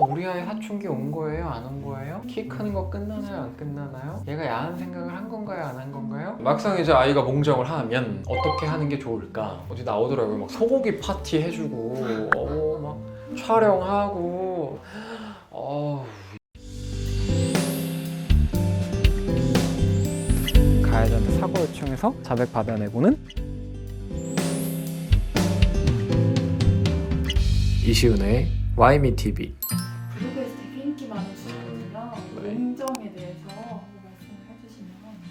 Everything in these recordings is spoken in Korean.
우리 아이 사춘기 온 거예요? 안 온 거예요? 키 크는 거 끝나나요? 안 끝나나요? 얘가 야한 생각을 한 건가요? 안 한 건가요? 막상 이제 아이가 몽정을 하면 어떻게 하는 게 좋을까? 어디 나오더라고요. 막 소고기 파티 해주고 막 촬영하고 가해자한테 사과 요청해서 자백 받아내고는 이시은의 와이미 TV. 블로그에서 되게 인기 많으시거든요. 네. 몽정에 대해서 말씀을 해주시면.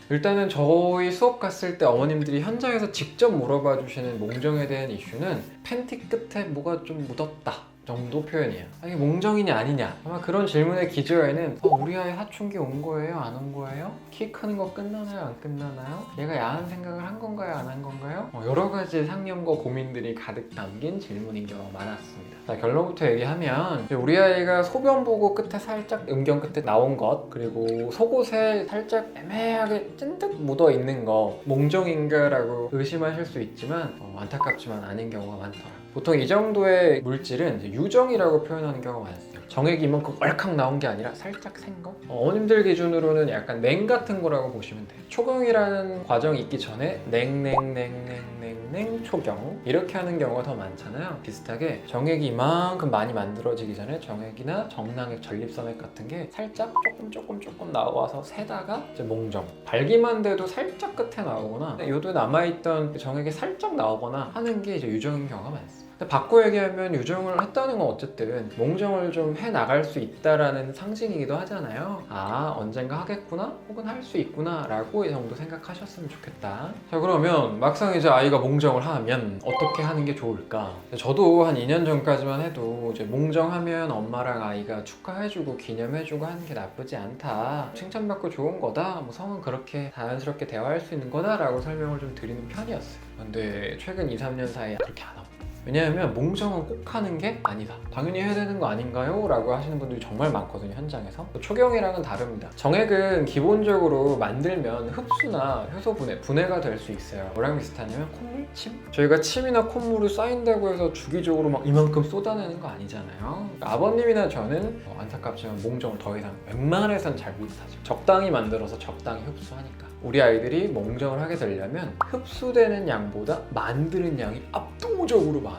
일단은 저희 수업 갔을 때 어머님들이 현장에서 직접 물어봐 주시는 몽정에 대한 이슈는 팬티 끝에 뭐가 좀 묻었다 정도 표현이에요. 이게 몽정이냐 아니냐, 아마 그런 질문의 기저에는 우리 아이 사춘기 온 거예요? 안 온 거예요? 키 크는 거 끝나나요? 안 끝나나요? 얘가 야한 생각을 한 건가요? 안 한 건가요? 여러 가지 상념과 고민들이 가득 담긴 질문인 경우가 많았습니다. 자, 결론부터 얘기하면 이제 우리 아이가 소변 보고 끝에 살짝 음경 끝에 나온 것, 그리고 속옷에 살짝 애매하게 찐득 묻어 있는 거 몽정인가라고 의심하실 수 있지만 안타깝지만 아닌 경우가 많더라고요. 보통 이 정도의 물질은 이제 유정이라고 표현하는 경우가 많습니다. 정액이 이만큼 얼칵 나온 게 아니라 살짝 생 거? 어머님들 기준으로는 약간 냉 같은 거라고 보시면 돼요. 초경이라는 과정이 있기 전에 냉 초경 이렇게 하는 경우가 더 많잖아요. 비슷하게 정액이 이만큼 많이 만들어지기 전에 정액이나 정낭액, 전립선액 같은 게 살짝 조금 나와서 새다가 이제 몽정. 발기만 돼도 살짝 끝에 나오거나 요도 남아있던 그 정액이 살짝 나오거나 하는 게 이제 유정인 경우가 많습니다. 근데 바꿔 얘기하면 유정을 했다는 건 어쨌든 몽정을 좀 해나갈 수 있다라는 상징이기도 하잖아요. 아, 언젠가 하겠구나? 혹은 할 수 있구나 라고 이 정도 생각하셨으면 좋겠다. 자, 그러면 막상 이제 아이가 몽정을 하면 어떻게 하는 게 좋을까? 저도 한 2년 전까지만 해도 이제 몽정하면 엄마랑 아이가 축하해주고 기념해주고 하는 게 나쁘지 않다, 칭찬받고 좋은 거다, 뭐 성은 그렇게 자연스럽게 대화할 수 있는 거다 라고 설명을 좀 드리는 편이었어요. 근데 최근 2, 3년 사이에 그렇게 안 하고, 왜냐하면 몽정은 꼭 하는 게 아니다, 당연히 해야 되는 거 아닌가요? 라고 하시는 분들이 정말 많거든요, 현장에서. 초경이랑은 다릅니다. 정액은 기본적으로 만들면 흡수나 효소 분해가 될 수 있어요. 뭐랑 비슷하냐면 콧물? 침? 저희가 침이나 콧물이 쌓인다고 해서 주기적으로 막 이만큼 쏟아내는 거 아니잖아요. 아버님이나 저는 안타깝지만 몽정을 더 이상 웬만해선 잘 못하죠. 적당히 만들어서 적당히 흡수하니까. 우리 아이들이 몽정을 하게 되려면 흡수되는 양보다 만드는 양이 압도적으로 많아요.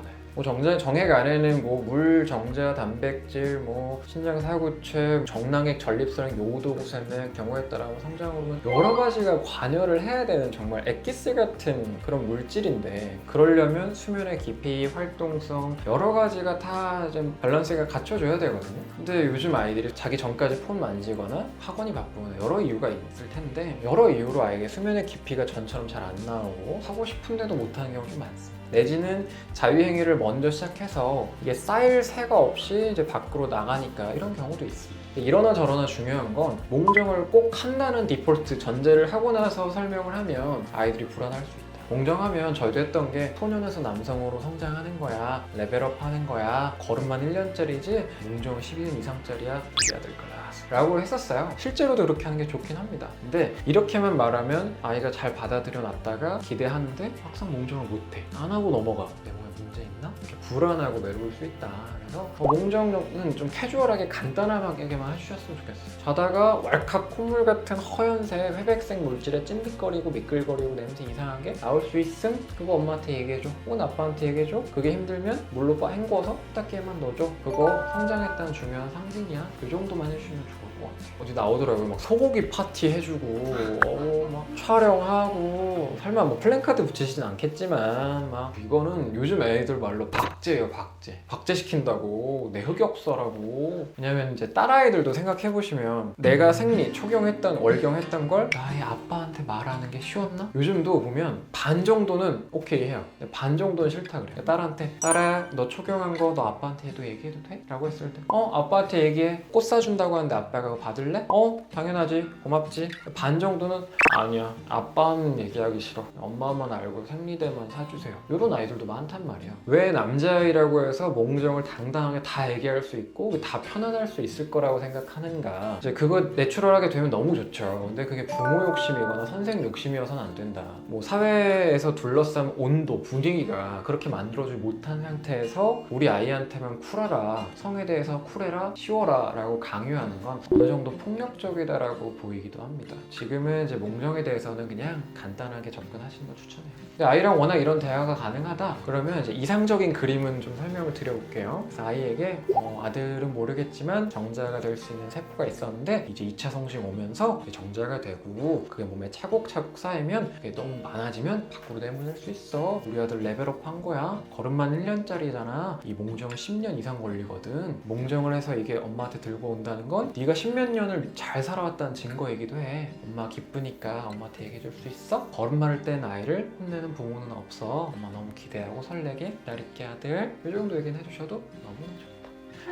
정액 안에는 물, 정자, 단백질, 신장 사구체, 정낭액, 전립선액, 요도, 구세맥, 경우에 따라 성장 호르몬 여러 가지가 관여를 해야 되는 정말 엑기스 같은 그런 물질인데, 그러려면 수면의 깊이, 활동성 여러 가지가 다 좀 밸런스가 갖춰져야 되거든요. 근데 요즘 아이들이 자기 전까지 폰 만지거나 학원이 바쁘거나 여러 이유가 있을 텐데, 여러 이유로 아이에게 수면의 깊이가 전처럼 잘 안 나오고 하고 싶은데도 못하는 경우가 좀 많습니다. 내지는 자유행위를 먼저 시작해서 이게 쌓일 새가 없이 이제 밖으로 나가니까 이런 경우도 있습니다. 이러나 저러나 중요한 건 몽정을 꼭 한다는 디폴트 전제를 하고 나서 설명을 하면 아이들이 불안할 수 있다. 몽정하면 저희도 했던 게 소년에서 남성으로 성장하는 거야, 레벨업 하는 거야, 걸음만 1년짜리지 몽정은 12년 이상짜리야, 우리 아들 거라 라고 했었어요. 실제로도 그렇게 하는 게 좋긴 합니다. 근데 이렇게만 말하면 아이가 잘 받아들여 놨다가 기대하는데 막상 몽정을 못해, 안 하고 넘어가. 내 몸에 문제 있나? 이렇게 불안하고 외로울 수 있다. 그래서 몽정은 좀 캐주얼하게 간단하게만 해주셨으면 좋겠어요. 자다가 왈칵 콧물 같은 허연색 회백색 물질에 찐득거리고 미끌거리고 냄새 이상하게 나올 수 있음? 그거 엄마한테 얘기해줘, 혹은 아빠한테 얘기해줘. 그게 힘들면 물로 헹궈서 세탁기에만 넣어줘. 그거 성장했다는 중요한 상징이야. 그 정도만 해주시면 좋을 것 같아요. 어디 나오더라고요. 막 소고기 파티 해주고 막 촬영하고, 설마 플랜카드 붙이시진 않겠지만 막 이거는 요즘 애들 말로 박제예요. 박제 시킨다고, 내 흑역사라고. 왜냐면 이제 딸아이들도 생각해보시면 내가 생리, 초경했던, 월경했던 걸 나의 아빠한테 말하는 게 쉬웠나? 요즘도 보면 반 정도는 오케이 해요. 근데 반 정도는 싫다 그래요. 딸한테, 딸아 너 초경한 거 너 아빠한테 얘기해도 돼? 라고 했을 때 아빠한테 얘기해. 꽃 사준다고 하는데 아빠가 그거 받을래? 당연하지, 고맙지. 반 정도는 아니야, 아빠는 얘기하기 싫어, 엄마만 알고 생리대만 사주세요. 이런 아이들도 많단 말이에요. 말이야. 왜 남자아이라고 해서 몽정을 당당하게 다 얘기할 수 있고 다 편안할 수 있을 거라고 생각하는가. 이제 그거 내추럴하게 되면 너무 좋죠. 근데 그게 부모 욕심이거나 선생 욕심이어서는 안 된다. 뭐 사회에서 둘러싼 온도, 분위기가 그렇게 만들어주지 못한 상태에서 우리 아이한테만 쿨하라, 성에 대해서 쿨해라, 쉬워라 라고 강요하는 건 어느 정도 폭력적이다라고 보이기도 합니다. 지금은 이제 몽정에 대해서는 그냥 간단하게 접근하시는 걸 추천해요. 근데 아이랑 워낙 이런 대화가 가능하다 그러면 이제 이상적인 그림은 좀 설명을 드려볼게요. 그래서 아이에게 아들은 모르겠지만 정자가 될 수 있는 세포가 있었는데 이제 2차 성징 오면서 정자가 되고 그게 몸에 차곡차곡 쌓이면 그게 너무 많아지면 밖으로 내보낼 수 있어. 우리 아들 레벨업 한 거야. 걸음만 1년짜리잖아. 이 몽정은 10년 이상 걸리거든. 몽정을 해서 이게 엄마한테 들고 온다는 건 네가 10몇 년을 잘 살아왔다는 증거이기도 해. 엄마 기쁘니까 엄마한테 얘기해 줄 수 있어? 걸음마를 뗀 아이를 혼내는 부모는 없어. 엄마 너무 기대하고 설레게 기다릴게 아들. 이 정도 얘기는 해주셔도 너무나 좋다.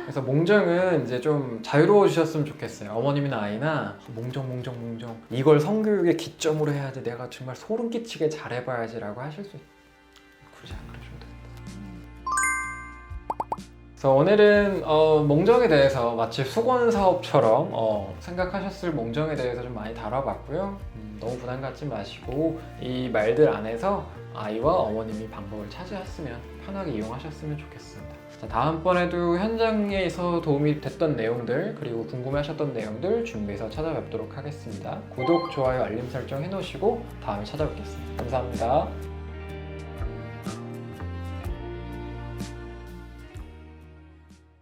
그래서 몽정은 이제 좀 자유로워지셨으면 좋겠어요. 어머님이나 아이나 몽정 이걸 성교육의 기점으로 해야지 내가 정말 소름 끼치게 잘해봐야지 라고 하실 수 있어요. 굳이 안 그러셔도 된다. 그래서 오늘은 몽정에 대해서 마치 수건 사업처럼 생각하셨을 몽정에 대해서 좀 많이 다뤄봤고요. 너무 부담 갖지 마시고 이 말들 안에서 아이와 어머님이 방법을 찾으셨으면 편하게 이용하셨으면 좋겠습니다. 자, 다음번에도 현장에서 도움이 됐던 내용들 그리고 궁금해하셨던 내용들 준비해서 찾아뵙도록 하겠습니다. 구독, 좋아요, 알림 설정 해놓으시고 다음에 찾아뵙겠습니다. 감사합니다.